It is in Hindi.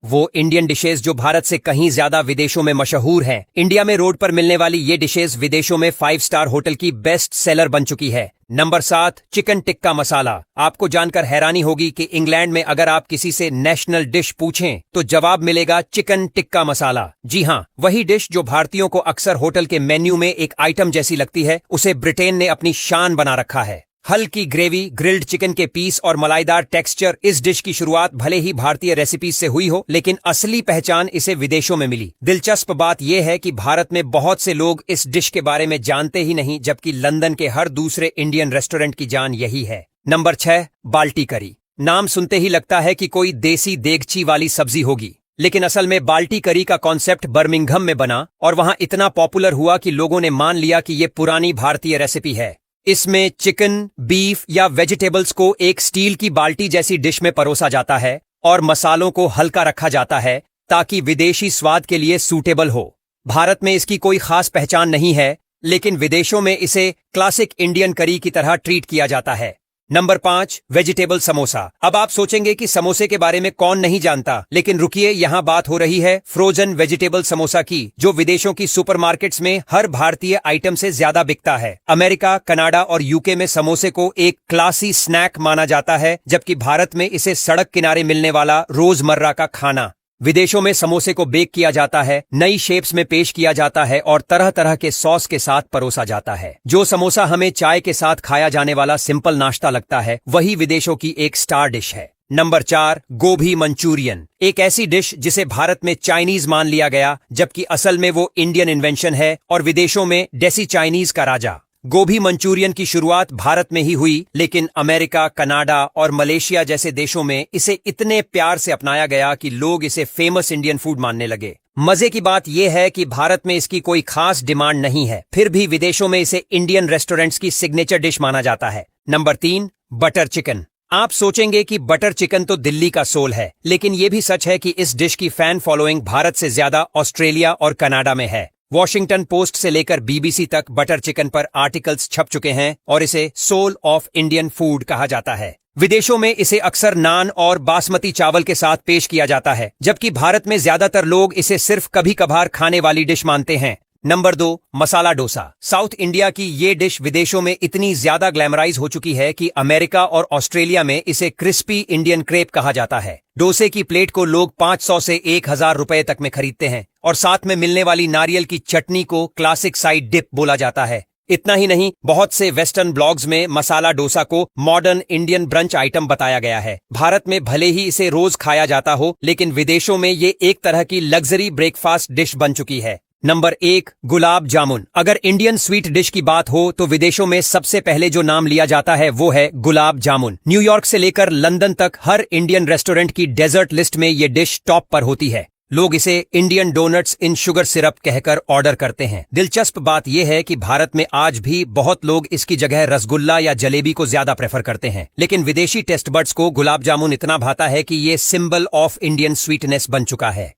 वो इंडियन डिशेज जो भारत से कहीं ज्यादा विदेशों में मशहूर हैं। इंडिया में रोड पर मिलने वाली ये डिशेज विदेशों में 5 स्टार होटल की बेस्ट सेलर बन चुकी है। Number 7, chicken tikka masala. आपको जानकर हैरानी होगी कि इंग्लैंड में अगर आप किसी से नेशनल डिश पूछें तो जवाब मिलेगा चिकन टिक्का मसाला। जी हाँ, वही डिश जो भारतीयों को अक्सर होटल के मेन्यू में एक आइटम जैसी लगती है, उसे ब्रिटेन ने अपनी शान बना रखा है। हल्की ग्रेवी, ग्रिल्ड चिकन के पीस और मलाईदार टेक्सचर। इस डिश की शुरुआत भले ही भारतीय रेसिपीज से हुई हो, लेकिन असली पहचान इसे विदेशों में मिली। दिलचस्प बात यह है कि भारत में बहुत से लोग इस डिश के बारे में जानते ही नहीं, जबकि लंदन के हर दूसरे इंडियन रेस्टोरेंट की जान यही है। नंबर 6, बाल्टी करी। नाम सुनते ही लगता है कि कोई देसी देगची वाली सब्जी होगी, लेकिन असल में बाल्टी करी का कॉन्सेप्ट बर्मिंघम में बना और वहां इतना पॉपुलर हुआ कि लोगों ने मान लिया कि ये पुरानी भारतीय रेसिपी है। इसमें चिकन, बीफ या वेजिटेबल्स को एक स्टील की बाल्टी जैसी डिश में परोसा जाता है और मसालों को हल्का रखा जाता है ताकि विदेशी स्वाद के लिए सूटेबल हो। भारत में इसकी कोई खास पहचान नहीं है, लेकिन विदेशों में इसे क्लासिक इंडियन करी की तरह ट्रीट किया जाता है। Number 5, vegetable samosa. अब आप सोचेंगे कि समोसे के बारे में कौन नहीं जानता, लेकिन रुकिए, यहाँ बात हो रही है फ्रोजन वेजिटेबल समोसा की, जो विदेशों की सुपरमार्केट्स में हर भारतीय आइटम से ज्यादा बिकता है। अमेरिका, कनाडा और यूके में समोसे को एक क्लासी स्नैक माना जाता है, जबकि भारत में इसे सड़क किनारे मिलने वाला रोजमर्रा का खाना। विदेशों में समोसे को बेक किया जाता है, नई शेप्स में पेश किया जाता है और तरह तरह के सॉस के साथ परोसा जाता है। जो समोसा हमें चाय के साथ खाया जाने वाला सिंपल नाश्ता लगता है, वही विदेशों की एक स्टार डिश है। नंबर 4, गोभी मंचूरियन। एक ऐसी डिश जिसे भारत में चाइनीज मान लिया गया, जबकि असल में वो इंडियन इन्वेंशन है और विदेशों में देसी चाइनीज का राजा। गोभी मंचूरियन की शुरुआत भारत में ही हुई, लेकिन अमेरिका, कनाडा और मलेशिया जैसे देशों में इसे इतने प्यार से अपनाया गया कि लोग इसे फेमस इंडियन फूड मानने लगे। मजे की बात यह है कि भारत में इसकी कोई खास डिमांड नहीं है, फिर भी विदेशों में इसे इंडियन रेस्टोरेंट्स की सिग्नेचर डिश माना जाता है। Number 3, butter chicken. आप सोचेंगे कि बटर चिकन तो दिल्ली का सोल है, लेकिन यह भी सच है कि इस डिश की फैन फॉलोइंग भारत से ज्यादा ऑस्ट्रेलिया और कनाडा में है। वॉशिंगटन पोस्ट से लेकर बीबीसी तक बटर चिकन पर आर्टिकल्स छप चुके हैं और इसे सोल ऑफ इंडियन फूड कहा जाता है। विदेशों में इसे अक्सर नान और बासमती चावल के साथ पेश किया जाता है, जबकि भारत में ज्यादातर लोग इसे सिर्फ कभी कभार खाने वाली डिश मानते हैं। Number 2, masala dosa. South India की ये डिश विदेशों में इतनी ज्यादा ग्लैमराइज हो चुकी है कि अमेरिका और ऑस्ट्रेलिया में इसे क्रिस्पी इंडियन क्रेप कहा जाता है। डोसे की प्लेट को लोग 500 से 1000 रुपए तक में खरीदते हैं और साथ में मिलने वाली नारियल की चटनी को क्लासिक साइड डिप बोला जाता है। इतना ही नहीं, बहुत से वेस्टर्न ब्लॉग्स में मसाला डोसा को मॉडर्न इंडियन ब्रंच आइटम बताया गया है। भारत में भले ही इसे रोज खाया जाता हो, लेकिन विदेशों में ये एक तरह की लग्जरी ब्रेकफास्ट डिश बन चुकी है। नंबर 1, गुलाब जामुन। अगर इंडियन स्वीट डिश की बात हो तो विदेशों में सबसे पहले जो नाम लिया जाता है वो है गुलाब जामुन। न्यूयॉर्क से लेकर लंदन तक हर इंडियन रेस्टोरेंट की डेजर्ट लिस्ट में ये डिश टॉप पर होती है। लोग इसे Indian donuts in sugar syrup कहकर ऑर्डर करते हैं। दिलचस्प बात यह है कि भारत में आज भी बहुत लोग इसकी जगह रसगुल्ला या जलेबी को ज्यादा प्रेफर करते हैं, लेकिन विदेशी टेस्ट बड्स को गुलाब जामुन इतना भाता है कि ये सिंबल ऑफ इंडियन स्वीटनेस बन चुका है।